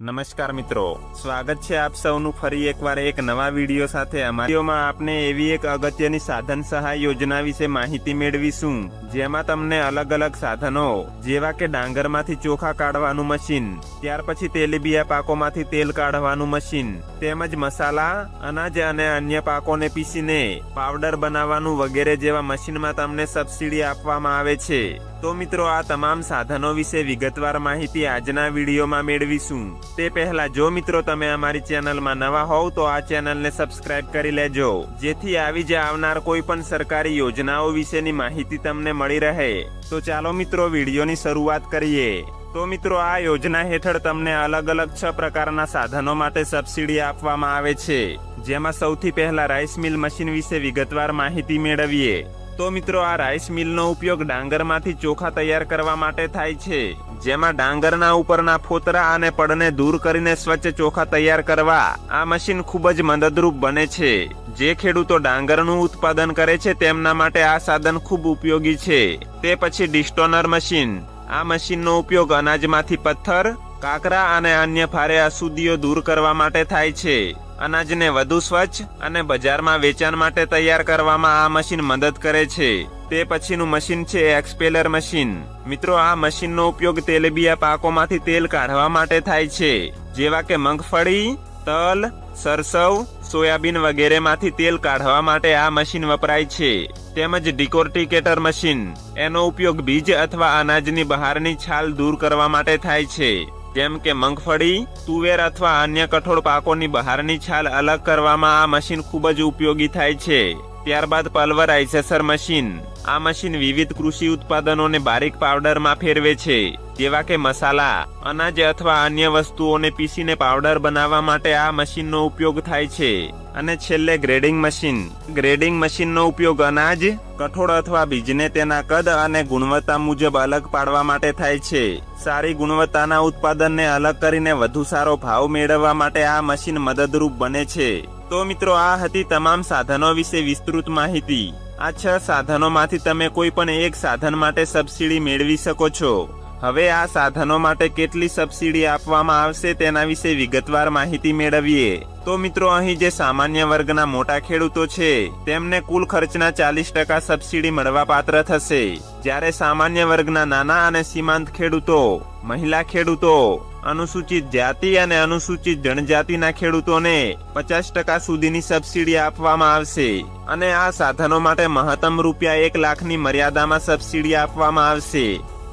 નમસ્કાર મિત્રો, સ્વાગત છે આપ સૌનું ફરી એકવાર એક નવા વિડીયો સાથે। અમારા વિડીયોમાં આપને એવી એક અગત્યની સાધન સહાય યોજના વિશે માહિતી મેળવીશું, જેમાં તમને અલગ અલગ સાધનો જેવા કે ડાંગરમાંથી ચોખા કાઢવાનું મશીન, ત્યાર પછી તેલીબિયા પાકોમાંથી તેલ કાઢવાનું મશીન, તેમજ મસાલા, અનાજ અને અન્ય પાકોને પીસીને પાવડર બનાવવાનું વગેરે જેવા મશીનમાં તમને સબસિડી આપવામાં આવે છે। તો મિત્રો, આ તમામ સાધનો વિશે વિગતવાર માહિતી આજના વિડીયોમાં મેળવીશું। તે પહેલા જો મિત્રો તમે અમારી ચેનલમાં નવા હોવ તો આ ચેનલને સબસ્ક્રાઇબ કરી લેજો, જેથી આવી જ આવનાર કોઈ પણ સરકારી યોજનાઓ વિશેની માહિતી તમને મળી રહે। તો ચાલો મિત્રો, વિડીયોની શરૂઆત કરીએ। તો મિત્રો, આ યોજના હેઠળ તમને અલગ અલગ 6 પ્રકારના સાધનો માટે સબસિડી આપવામાં આવે છે, જેમાં સૌથી પહેલા રાઈસ મિલ મશીન વિશે વિગતવાર માહિતી મેળવીએ। તો મિત્રો, આ રાઈસ મિલનો ઉપયોગ ડાંગરમાંથી ચોખા તૈયાર કરવા માટે થાય છે, જેમાં ડાંગરના ઉપરના ફોતરા અને પડને દૂર કરીને સ્વચ્છ ચોખા તૈયાર કરવા આ મશીન ખૂબ જ મદદરૂપ બને છે। જે ખેડૂતો ડાંગરનું ઉત્પાદન કરે છે તેમના માટે આ સાધન ખૂબ ઉપયોગી છે। તે પછી ડિસ્ટોનર મશીન, આ મશીનનો ઉપયોગ અનાજમાંથી પથ્થર, કાકરા અને અન્ય ભારે અશુદ્ધિઓ દૂર કરવા માટે થાય છે। અનાજને વધુ સ્વચ્છ અને બજારમાં વેચાણ માટે તૈયાર કરવામાં આ મશીન મદદ કરે છે। તે પછીનું મશીન છે એક્સપેલર મશીન। મિત્રો, આ મશીનનો ઉપયોગ તેલીબિયા પાકોમાંથી તેલ કાઢવા માટે થાય છે, જેવા કે મગફળી, તલ, સરસવ, સોયાબીન વગેરેમાંથી તેલ કાઢવા માટે આ મશીન વપરાય છે। તેમજ ડિકોર્ટિકેટર મશીન, એનો ઉપયોગ બીજ અથવા અનાજની બહારની છાલ દૂર કરવા માટે થાય છે, જેમ કે મગફળી, તુવેર અથવા અન્ય કઠોળ પાકોની બહારની છાલ અલગ કરવામાં આ મશીન ખૂબ જ ઉપયોગી થાય છે। ત્યારબાદ પલ્વરાઇઝેશન મશીન, આ મશીન વિવિધ કૃષિ ઉત્પાદનોને બારીક પાવડરમાં ફેરવે છે, જેવા કે મસાલા, અનાજ અથવા અન્ય વસ્તુઓને પીસીને પાવડર બનાવવા માટે આ મશીનનો ઉપયોગ થાય છે। અને છેલ્લે ગ્રેડિંગ મશીન, ગ્રેડિંગ મશીનનો ઉપયોગ અનાજ, કઠોળ અથવા બીજને તેના કદ અને ગુણવત્તા મુજબ અલગ પાડવા માટે થાય છે। સારી ગુણવત્તાના ઉત્પાદનને અલગ કરીને વધુ સારો ભાવ મેળવવા માટે આ મશીન મદદરૂપ બને છે। તો મિત્રો, આ હતી તમામ સાધનો વિશે વિસ્તૃત માહિતી। આ 6 સાધનોમાંથી તમે કોઈ પણ એક સાધન માટે સબસિડી મેળવી શકો છો। હવે આ સાધનો માટે કેટલી સબસિડી આપવામાં આવશે તેના વિશે વિગતવાર માહિતી મેળવીએ। તો મિત્રો, અહીં જે સામાન્ય વર્ગના મોટા ખેડૂતો છે તેમને કુલ ખર્ચના 40% સબસિડી મળવાપાત્ર થશે, જ્યારે સામાન્ય વર્ગના નાના અને સીમાંત ખેડૂતો, મહિલા ખેડૂતો, અનુસૂચિત જાતિ અને અનુસૂચિત જનજાતિના ખેડૂતોને 50% સુધીની સબસિડી આપવામાં આવશે। અને આ સાધનો માટે મહત્તમ ₹1 લાખની મર્યાદામાં સબસિડી આપવામાં આવશે।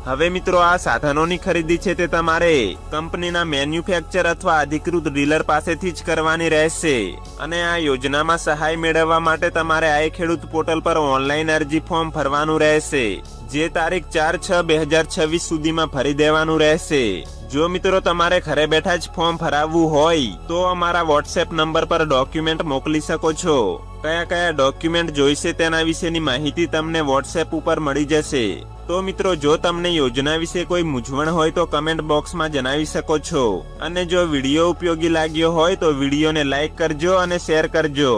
હવે મિત્રો, આ સાધનોની ખરીદી છે તે તમારે કંપનીના મેન્યુફેક્ચર અથવા અધિકૃત ડીલર પાસેથી જ કરવાની રહેશે। અને આ યોજનામાં સહાય મેળવવા માટે તમારે આઈ ખેડૂત પોર્ટલ પર ઓનલાઈન અરજી ફોર્મ ભરવાનું રહેશે, જે તારીખ 4/6/2026 સુધીમાં ભરી દેવાનું રહેશે। જો મિત્રો તમારે ઘરે બેઠા જ ફોર્મ ભરાવવું હોય તો અમારા વોટ્સએપ નંબર પર ડોક્યુમેન્ટ મોકલી શકો છો। કયા કયા ડોક્યુમેન્ટ જોઈશે તેના વિશેની માહિતી તમને વોટ્સએપ ઉપર મળી જશે। તો મિત્રો, જો તમને યોજના વિશે કોઈ મૂંઝવણ હોય તો કમેન્ટ બોક્સમાં જણાવી શકો છો। અને જો વિડીયો ઉપયોગી લાગ્યો હોય તો વિડીયોને લાઈક કરજો અને શેર કરજો।